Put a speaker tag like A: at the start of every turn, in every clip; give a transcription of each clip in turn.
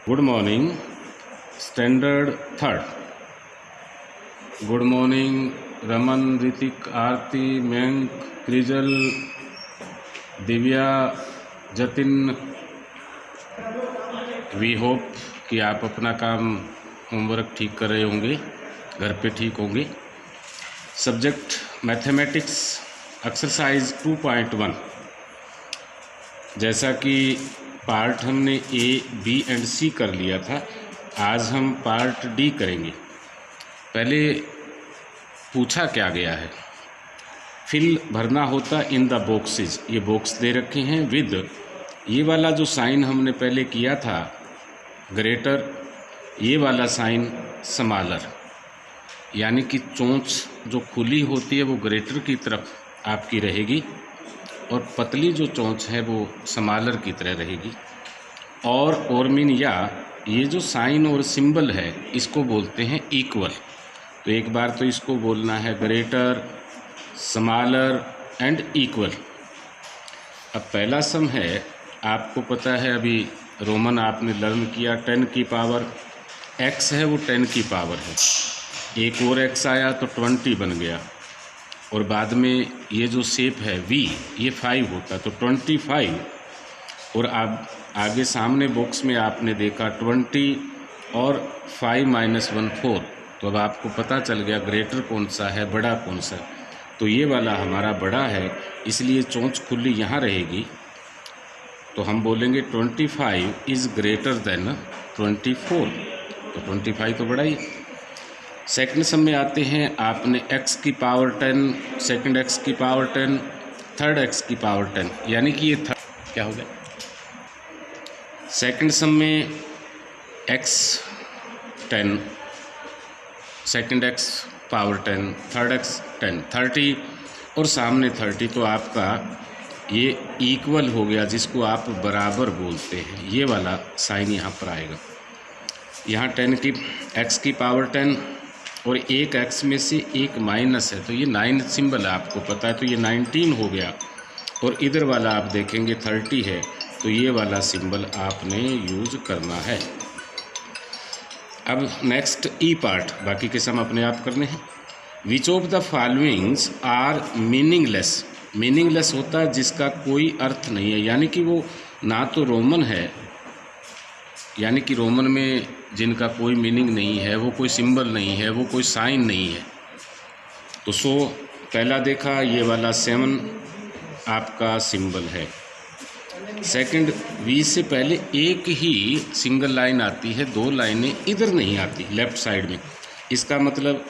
A: Good morning standard third. Good morning Raman, Hrithik, Aarti, Mayank, Krizal, Divya, Jatin. We hope कि आप अपना काम होमवर्क ठीक कर रहे होंगे, घर पे ठीक होंगे। Subject mathematics exercise 2.1। जैसा कि पार्ट हमने ए, बी एंड सी कर लिया था, आज हम पार्ट डी करेंगे। पहले पूछा क्या गया है, फिल भरना होता इन द बॉक्सेज। ये बॉक्स दे रखे हैं विद ये वाला जो साइन हमने पहले किया था ग्रेटर, ये वाला साइन स्मॉलर, यानी कि चोंच जो खुली होती है वो ग्रेटर की तरफ आपकी रहेगी और पतली जो चोंच है वो स्मॉलर की तरह रहेगी। और मीन या ये जो साइन और सिंबल है इसको बोलते हैं इक्वल। तो एक बार तो इसको बोलना है ग्रेटर, स्मॉलर एंड इक्वल। अब पहला सम है, आपको पता है अभी रोमन आपने लर्न किया, 10 की पावर x है वो 10 की पावर है, एक और x आया तो 20 बन गया, और बाद में ये जो शेप है v ये 5 होता तो 25। और आप आगे सामने बॉक्स में आपने देखा 20 और 5 - 1 4। तो अब आपको पता चल गया ग्रेटर कौन सा है, बड़ा कौन सा। तो ये वाला हमारा बड़ा है, इसलिए चोंच खुली यहाँ रहेगी। तो हम बोलेंगे 25 इज़ ग्रेटर देन 24। तो 25 तो बड़ा ही। सेकंड सम में आते हैं, आपने x की पावर 10, सेकंड x की पावर 10, थर्ड x की पावर 10, यानी कि ये थर्ड क्या हो गया। सेकंड सम में x 10, second x power 10, third x 10, 30 और सामने 30। तो आपका ये इक्वल हो गया, जिसको आप बराबर बोलते हैं। ये वाला साइन यहाँ पर आएगा। यहाँ 10 की x की पावर 10 और एक x में से एक माइनस है, तो ये 9 सिंबल आपको पता है, तो ये 19 हो गया। और इधर वाला आप देखेंगे 30 है, तो ये वाला सिंबल आपने यूज करना है। अब नेक्स्ट ई पार्ट, बाकी के सम अपने आप करने हैं। Which of the followings are meaningless. Meaningless होता है जिसका कोई अर्थ नहीं है, यानी कि वो ना तो रोमन है, यानी कि रोमन में जिनका कोई मीनिंग नहीं है, वो कोई सिंबल नहीं है, वो कोई साइन नहीं है। तो पहला देखा ये वाला 7 आपका सिंबल है। सेकंड, वी से पहले एक ही सिंगल लाइन आती है, 2 लाइनें इधर नहीं आती लेफ्ट साइड में। इसका मतलब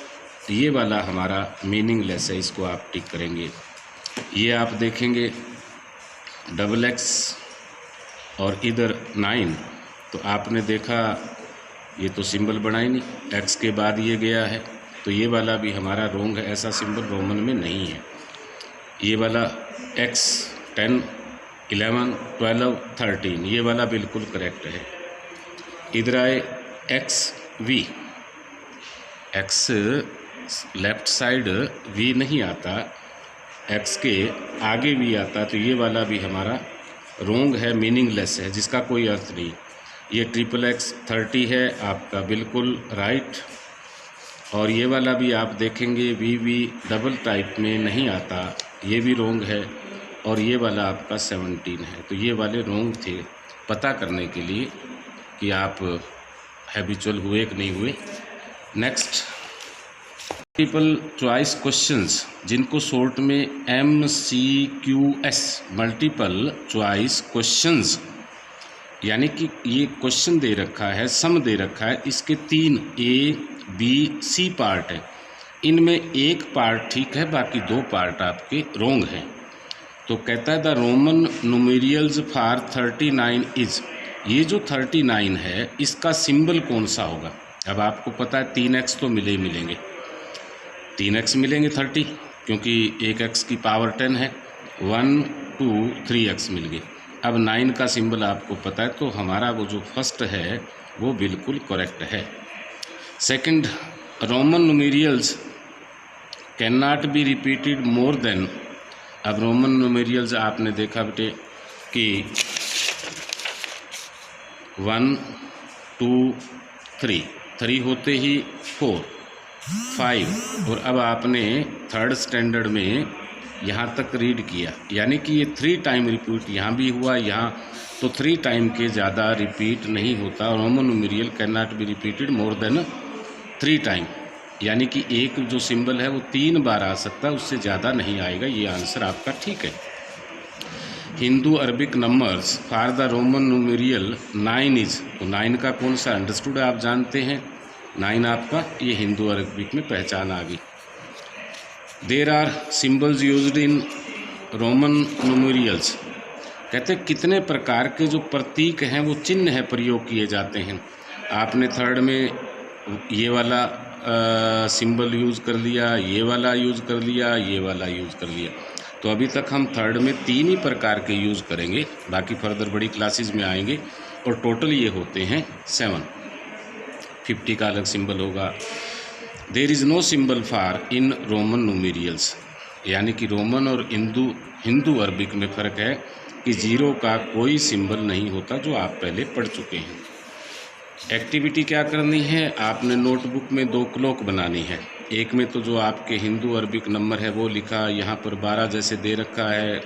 A: ये वाला हमारा मीनिंगलेस है, इसको आप टिक करेंगे। ये आप देखेंगे XX और इधर 9, तो आपने देखा ये तो सिंबल बना ही नहीं, x के बाद ये गया है, तो ये वाला भी हमारा रोंग है, ऐसा सिंबल रोमन में नहीं है। ये वाला x 10, 11, 12, 13 ये वाला बिल्कुल करेक्ट है। इधर आए XV, x left side v नहीं आता, x के आगे v आता, तो ये वाला भी हमारा रोंग है, मीनिंगलेस है, जिसका कोई अर्थ नहीं। ये XX 30 है आपका बिल्कुल राइट। और ये वाला भी आप देखेंगे VV डबल टाइप में नहीं आता, ये भी रोंग है। और ये वाला आपका 17 है, तो ये वाले रोंग थे, पता करने के लिए कि आप हैबिचुअल हुए कि नहीं हुए। नेक्स्ट, मल्टीपल चॉइस क्वेश्चंस, जिनको शॉर्ट में MCQS, मल्टीपल चॉइस क्वेश्चंस, यानी कि ये क्वेश्चन दे रखा है, सम दे रखा है, इसके 3 A, B, C पार्ट है। इनमें एक पार्ट ठीक है, बाकी 2 पार्ट आपके रोंग हैं। तो कहता है द रोमन न्यूमेरियल्स फॉर 39 इज, ये जो 39 है इसका सिंबल कौन सा होगा। अब आपको पता है 3x तो मिले ही मिलेंगे, 3x मिलेंगे 30, क्योंकि एक x की पावर 10 है, 1 2 3x मिल गए। अब 9 का सिंबल आपको पता है, तो हमारा वो जो फर्स्ट है वो बिल्कुल करेक्ट है। Second, Roman numerals can not be repeated more than. अब रोमन न्यूमेरियल्स आपने देखा बेटे कि 1 2 3, 3 होते ही 4 5, और अब आपने थर्ड स्टैंडर्ड में यहाँ तक रीड किया, यानी कि ये 3 टाइम रिपीट यहाँ भी हुआ, यहाँ तो 3 टाइम के ज़्यादा रिपीट नहीं होता। Roman numeral can not be repeated more than 3 time, यानी कि एक जो सिंबल है वो 3 बार आ सकता है, उससे ज़्यादा नहीं आएगा। ये आंसर आपका ठीक है। Hindu Arabic numbers for the Roman numeral 9 is, तो 9 का कौन सा अंडरस्टूड आप जानते हैं, 9 आपका ये हिंदू अरबिक में पहचान आ गई। There are symbols used in Roman numerals, कहते हैं कितने प्रकार के जो प्रतीक हैं वो चिन्ह है प्रयोग किए जाते हैं। आपने थर्ड में ये वाला सिंबल यूज़ कर लिया, ये वाला यूज़ कर लिया, ये वाला यूज़ कर लिया, तो अभी तक हम थर्ड में 3 ही प्रकार के यूज़ करेंगे, बाकी फर्दर बड़ी क्लासेस में आएंगे, और टोटल ये होते हैं 7। 50 का अलग सिंबल होगा। There is no symbol for in Roman numerals, यानी कि रोमन और हिंदू अरबिक में फ़र्क है कि 0 का कोई सिंबल नहीं होता, जो आप पहले पढ़ चुके हैं। एक्टिविटी क्या करनी है, आपने नोटबुक में 2 क्लॉक बनानी है। एक में तो जो आपके हिंदू अरबिक नंबर है वो लिखा, यहाँ पर 12 जैसे दे रखा है,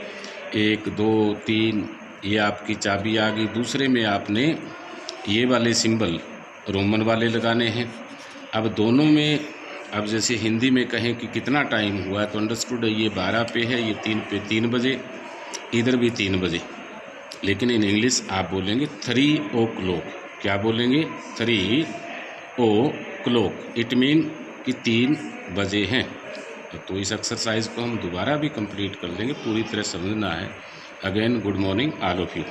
A: 1 2 3, ये आपकी चाबी आ गई। दूसरे में आपने ये वाले सिंबल रोमन वाले लगाने हैं। अब दोनों में, अब जैसे हिंदी में कहें कि कितना टाइम हुआ, तो अंडरस्टूड है ये 12 पे है, ये 3 पे 3 बजे, इधर भी 3 बजे, लेकिन इन इंग्लिश आप बोलेंगे 3 o'clock। क्या बोलेंगे, 3 o'clock, इट मीन कि 3 बजे हैं। तो इस एक्सरसाइज को हम दोबारा भी कंप्लीट कर लेंगे, पूरी तरह समझना है। Again good morning all of you.